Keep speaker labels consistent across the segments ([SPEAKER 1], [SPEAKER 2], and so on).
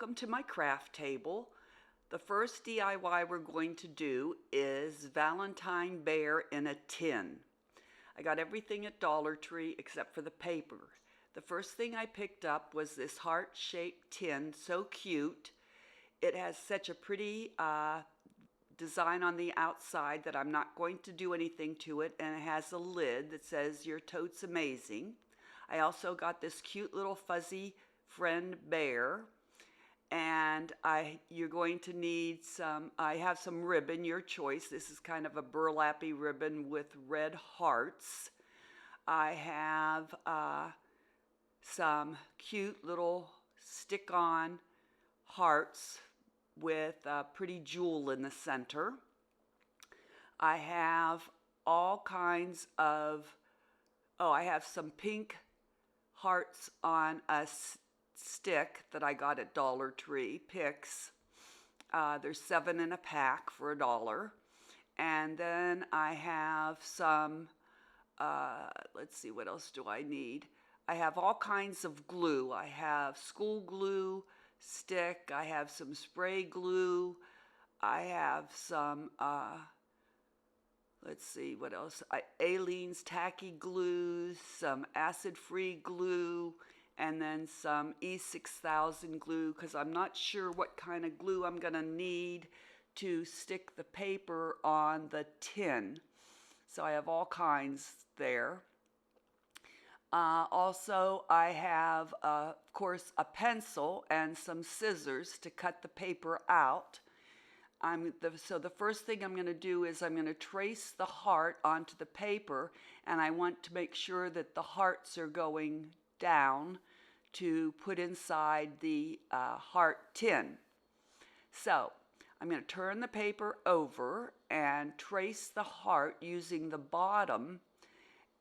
[SPEAKER 1] welcome to my craft table. The first DIY we're going to do is Valentine bear in a tin. I got everything at Dollar Tree except for the paper. The first thing I picked up was this heart-shaped tin, so cute. It has such a pretty design on the outside that I'm not going to do anything to it, and it has a lid that says "Your tote's amazing." I also got this cute little fuzzy friend bear, and you're going to need I have some ribbon, your choice. This is kind of a burlappy ribbon with red hearts. I have some cute little stick-on hearts with a pretty jewel in the center. I have all kinds of, I have some pink hearts on a stick that I got at Dollar Tree, picks. There's 7 in a pack for $1. And then I have some, let's see, what else do I need? I have all kinds of glue. I have school glue stick. I have some spray glue. I have some, let's see, what else? Aleene's tacky glue, some acid-free glue, and then some E6000 glue, because I'm not sure what kind of glue I'm going to need to stick the paper on the tin. So I have all kinds there. Also, I have, of course, a pencil and some scissors to cut the paper out. So the first thing I'm going to do is I'm going to trace the heart onto the paper, and I want to make sure that the hearts are going down to put inside the heart tin. So I'm going to turn the paper over and trace the heart using the bottom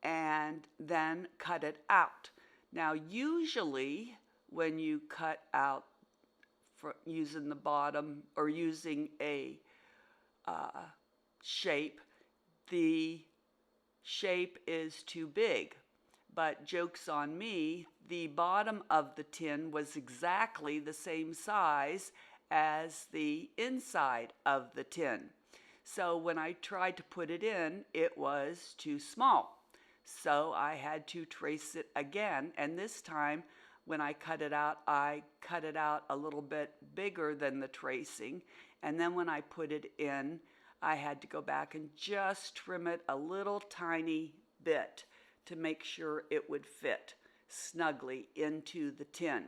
[SPEAKER 1] and then cut it out. Now usually when you cut out using the bottom or using a shape, the shape is too big. But joke's on me, the bottom of the tin was exactly the same size as the inside of the tin. So when I tried to put it in, it was too small. So I had to trace it again, and this time when I cut it out a little bit bigger than the tracing, and then when I put it in, I had to go back and just trim it a little tiny bit to make sure it would fit snugly into the tin.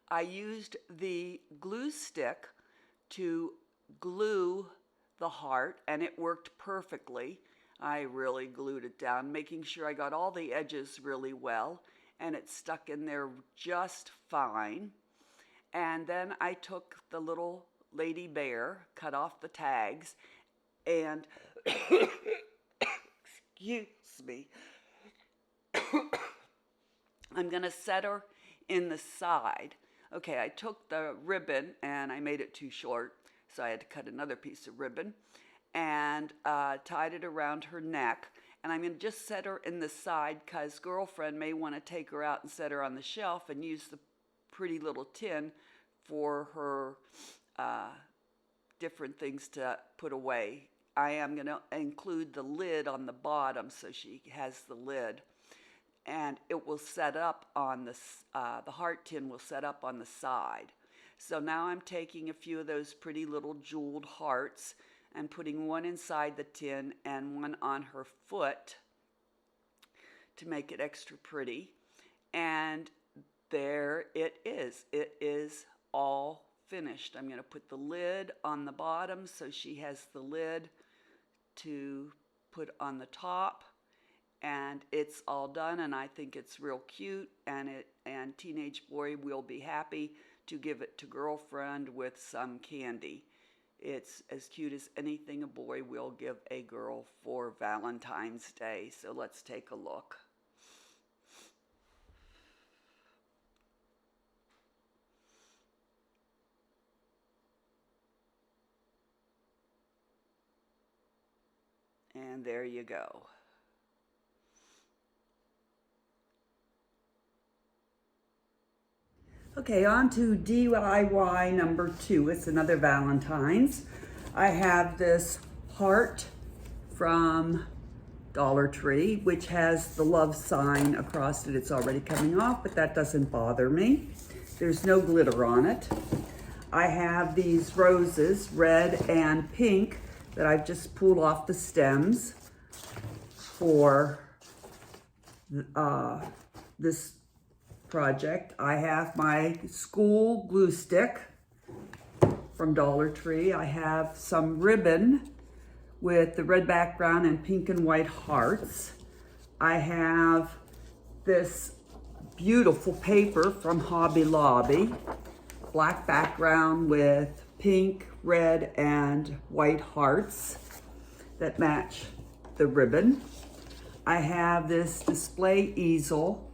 [SPEAKER 1] I used the glue stick to glue the heart, and it worked perfectly. I really glued it down, making sure I got all the edges really well, and it stuck in there just fine. And then I took the little lady bear, cut off the tags, and excuse me, I'm going to set her in the side. Okay, I took the ribbon and I made it too short, so I had to cut another piece of ribbon and tied it around her neck. And I'm going to just set her in the side because girlfriend may want to take her out and set her on the shelf and use the pretty little tin for her different things to put away. I am going to include the lid on the bottom so she has the lid. And it will set up on the heart tin will set up on the side. So now I'm taking a few of those pretty little jeweled hearts and putting one inside the tin and one on her foot to make it extra pretty. And there it is. It is all finished. I'm going to put the lid on the bottom so she has the lid to put on the top. And it's all done, and I think it's real cute, and teenage boy will be happy to give it to girlfriend with some candy. It's as cute as anything a boy will give a girl for Valentine's Day. So let's take a look. And there you go. Okay, on to DIY number 2. It's another Valentine's. I have this heart from Dollar Tree, which has the love sign across it. It's already coming off, but that doesn't bother me. There's no glitter on it. I have these roses, red and pink, that I've just pulled off the stems for this project. I have my school glue stick from Dollar Tree. I have some ribbon with the red background and pink and white hearts. I have this beautiful paper from Hobby Lobby, black background with pink, red, and white hearts that match the ribbon. I have this display easel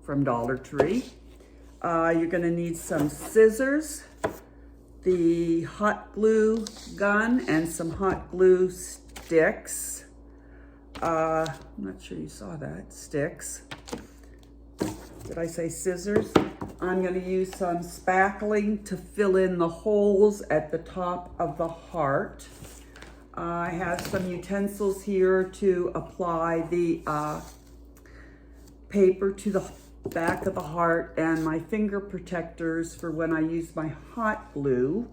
[SPEAKER 1] from Dollar Tree. You're gonna need some scissors, the hot glue gun, and some hot glue sticks. I'm not sure you saw that, sticks. Did I say scissors? I'm gonna use some spackling to fill in the holes at the top of the heart. I have some utensils here to apply the paper to the back of the heart, and my finger protectors for when I use my hot glue.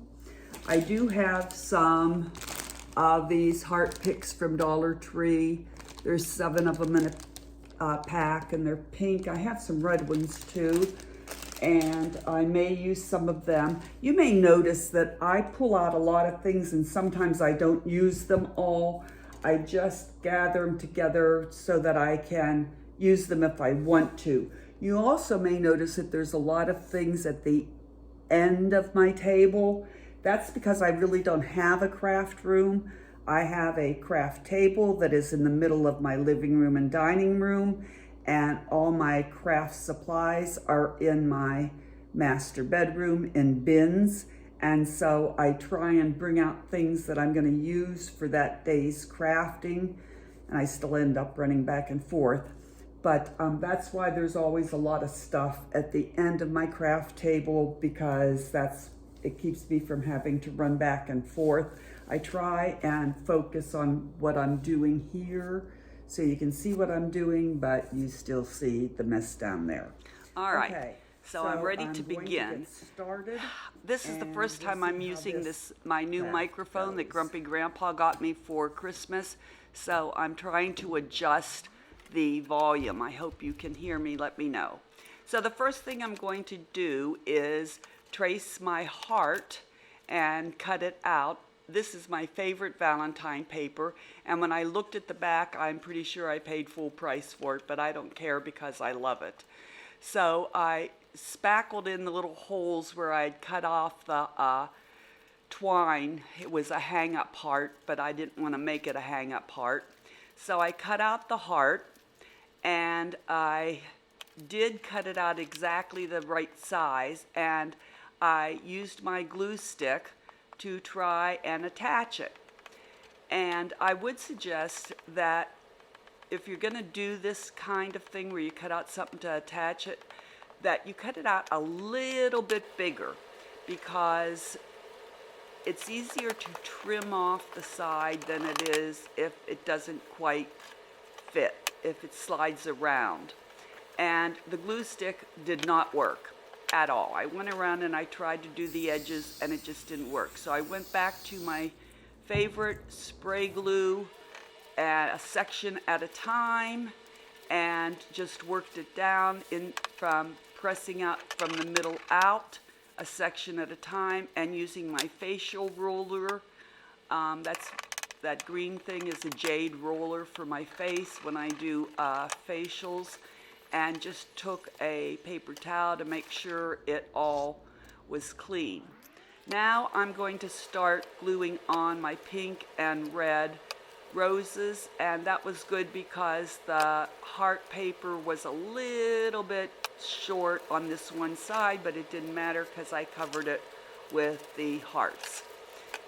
[SPEAKER 1] I do have some of these heart picks from Dollar Tree. There's 7 of them in a pack, and they're pink. I have some red ones too, and I may use some of them. You may notice that I pull out a lot of things and sometimes I don't use them all. I just gather them together so that I can use them if I want to. You also may notice that there's a lot of things at the end of my table. That's because I really don't have a craft room. I have a craft table that is in the middle of my living room and dining room, and all my craft supplies are in my master bedroom in bins. And so I try and bring out things that I'm going to use for that day's crafting, and I still end up running back and forth. But that's why there's always a lot of stuff at the end of my craft table, because it keeps me from having to run back and forth. I try and focus on what I'm doing here so you can see what I'm doing, but you still see the mess down there.
[SPEAKER 2] All right.
[SPEAKER 1] Okay,
[SPEAKER 2] So I'm ready to begin.
[SPEAKER 1] This
[SPEAKER 2] is the first time I'm using my new microphone that Grumpy Grandpa got me for Christmas. So I'm trying to adjust the volume. I hope you can hear me. Let me know. So the first thing I'm going to do is trace my heart and cut it out. This is my favorite Valentine paper, and when I looked at the back, I'm pretty sure I paid full price for it, but I don't care because I love it. So I spackled in the little holes where I'd cut off the twine. It was a hang-up part, but I didn't want to make it a hang-up part. So I cut out the heart, and I did cut it out exactly the right size, and I used my glue stick to try and attach it. And I would suggest that if you're going to do this kind of thing where you cut out something to attach it, that you cut it out a little bit bigger, because it's easier to trim off the side than it is if it doesn't quite fit, if it slides around. And the glue stick did not work at all. I went around and I tried to do the edges and it just didn't work. So I went back to my favorite spray glue, a section at a time, and just worked it down from pressing out from the middle out, a section at a time, and using my facial roller. That green thing is a jade roller for my face when I do facials, and just took a paper towel to make sure it all was clean. Now I'm going to start gluing on my pink and red roses, and that was good because the heart paper was a little bit short on this one side, but it didn't matter because I covered it with the hearts.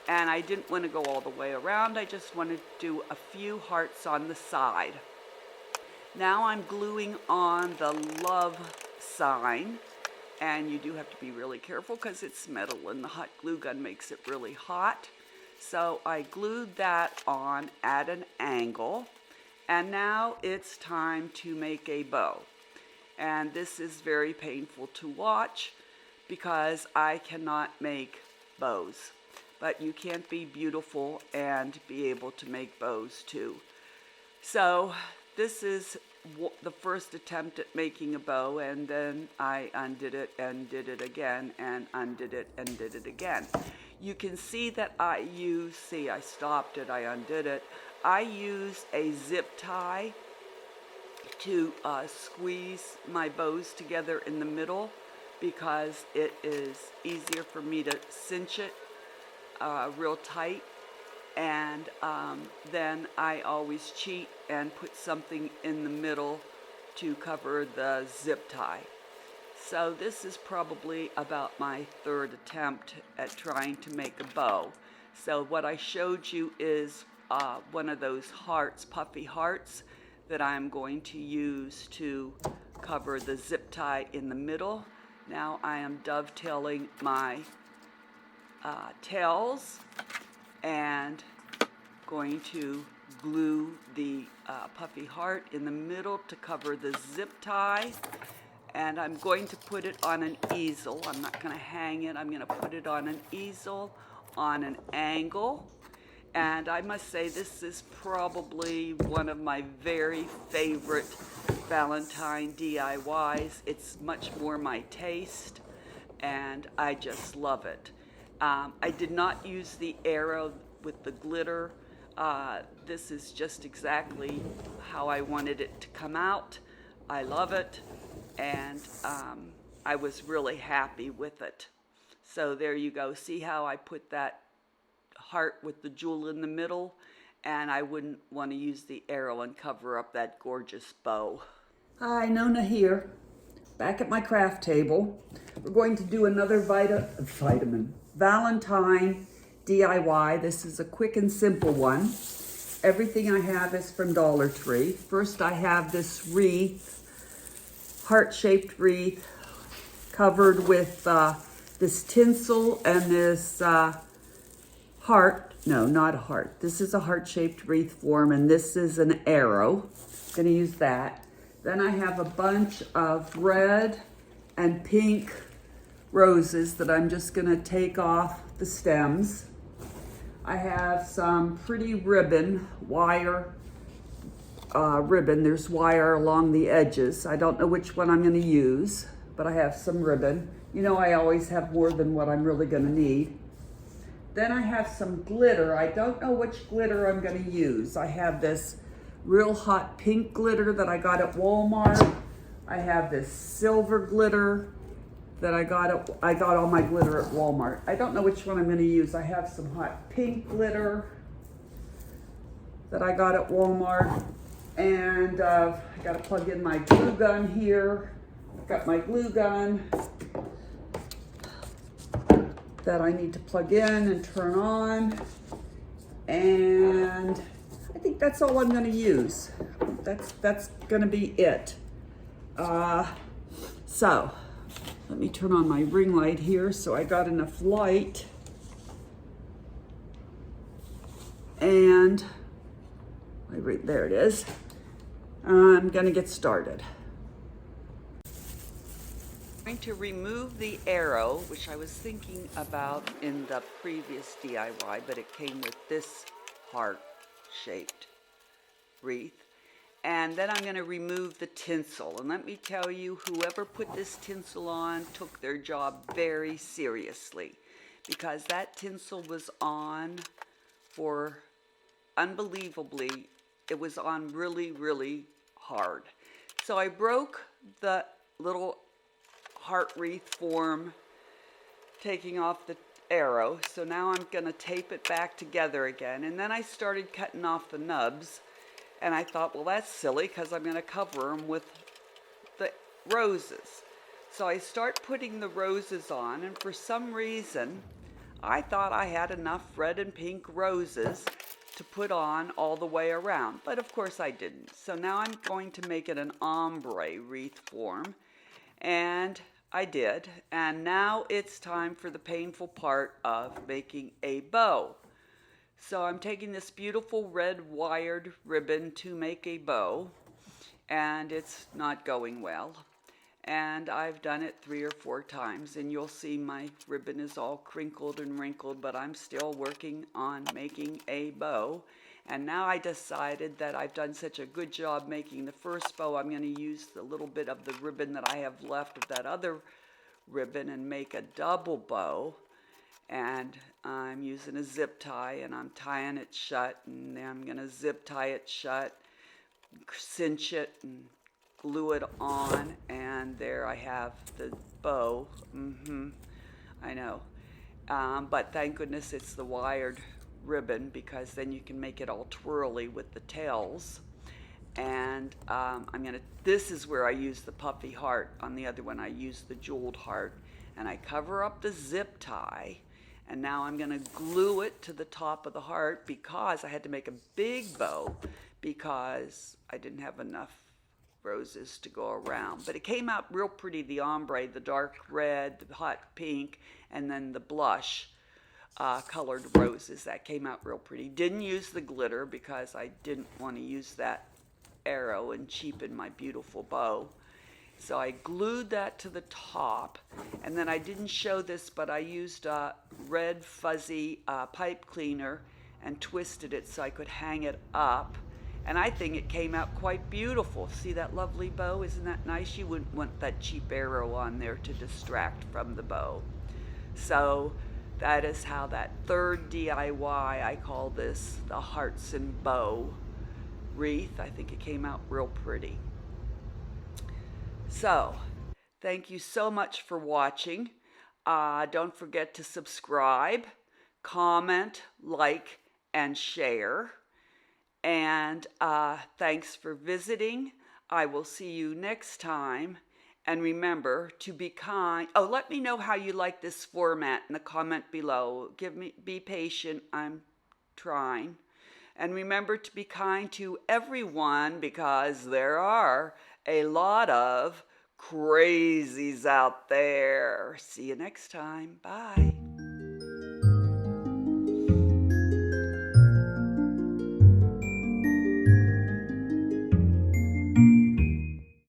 [SPEAKER 2] And I didn't want to go all the way around. I just wanted to do a few hearts on the side. Now I'm gluing on the love sign,
[SPEAKER 1] And you do have to be really careful because it's metal and the hot glue gun makes it really hot. So I glued that on at an angle, and now it's time to make a bow. And this is very painful to watch because I cannot make bows. But you can't be beautiful and be able to make bows too. So this is the first attempt at making a bow, and then I undid it and did it again and undid it and did it again. You can see that I stopped it, I undid it. I use a zip tie to squeeze my bows together in the middle because it is easier for me to cinch it real tight. And then I always cheat and put something in the middle to cover the zip tie. So this is probably about my third attempt at trying to make a bow. So what I showed you is one of those hearts, puffy hearts, that I'm going to use to cover the zip tie in the middle. Now I am dovetailing my tails and going to glue the puffy heart in the middle to cover the zip tie. And I'm going to put it on an easel. I'm not going to hang it. I'm going to put it on an easel on an angle. And I must say this is probably one of my very favorite Valentine DIYs. It's much more my taste, and I just love it. I did not use the arrow with the glitter. This is just exactly how I wanted it to come out. I love it, and I was really happy with it. So there you go. See how I put that heart with the jewel in the middle, and I wouldn't want to use the arrow and cover up that gorgeous bow.
[SPEAKER 2] Hi, Nona here, back at my craft table. We're going to do another Valentine DIY. This is a quick and simple one. Everything I have is from Dollar Tree. First I have this wreath, heart-shaped wreath, covered with this tinsel and this heart. No, not a heart. This is a heart-shaped wreath form, and this is an arrow. I'm gonna use that. Then I have a bunch of red and pink roses that I'm just gonna take off the stems. I have some pretty ribbon, wire ribbon. There's wire along the edges. I don't know which one I'm gonna use, but I have some ribbon. You know, I always have more than what I'm really gonna need. Then I have some glitter. I don't know which glitter I'm gonna use. I have this real hot pink glitter that I got at Walmart. I have this silver glitter that I got all my glitter at Walmart. I don't know which one I'm gonna use. I have some hot pink glitter that I got at Walmart. And I gotta plug in my glue gun here. I've got my glue gun that I need to plug in and turn on. And I think that's all I'm gonna use. That's gonna be it. So let me turn on my ring light here so I got enough light. And there it is. I'm gonna get started.
[SPEAKER 1] I'm going to remove the arrow, which I was thinking about in the previous DIY, but it came with this heart-shaped wreath. And then I'm going to remove the tinsel. And let me tell you, whoever put this tinsel on took their job very seriously, because that tinsel was on for, unbelievably, it was on really, really hard. So I broke the little heart wreath form, taking off the arrow. So now I'm going to tape it back together again. And then I started cutting off the nubs. And I thought, well, that's silly because I'm going to cover them with the roses. So I start putting the roses on, and for some reason, I thought I had enough red and pink roses to put on all the way around. But of course I didn't. So now I'm going to make it an ombre wreath form. And I did. And now it's time for the painful part of making a bow. So I'm taking this beautiful red wired ribbon to make a bow, and it's not going well. And I've done it 3 or 4 times, and you'll see my ribbon is all crinkled and wrinkled, but I'm still working on making a bow. And now I decided that I've done such a good job making the first bow, I'm going to use the little bit of the ribbon that I have left of that other ribbon and make a double bow. And I'm using a zip tie, and I'm tying it shut, and then I'm going to zip tie it shut, cinch it, and glue it on, and there I have the bow. I know. But thank goodness it's the wired ribbon, because then you can make it all twirly with the tails. And this is where I use the puffy heart. On the other one I use the jeweled heart. And I cover up the zip tie, and now I'm gonna glue it to the top of the heart, because I had to make a big bow because I didn't have enough roses to go around. But it came out real pretty, the ombre, the dark red, the hot pink, and then the blush colored roses. That came out real pretty. Didn't use the glitter because I didn't want to use that arrow and cheapen my beautiful bow. So I glued that to the top, and then I didn't show this, but I used a red fuzzy pipe cleaner and twisted it so I could hang it up. And I think it came out quite beautiful. See that lovely bow? Isn't that nice? You wouldn't want that cheap arrow on there to distract from the bow. So that is how that third DIY, I call this the Hearts and Bow wreath. I think it came out real pretty. So thank you so much for watching. Don't forget to subscribe, comment, like, and share. And thanks for visiting. I will see you next time. And remember to be kind. Oh, let me know how you like this format in the comment below. Be patient. I'm trying. And remember to be kind to everyone, because there are a lot of crazies out there. See you next time. Bye.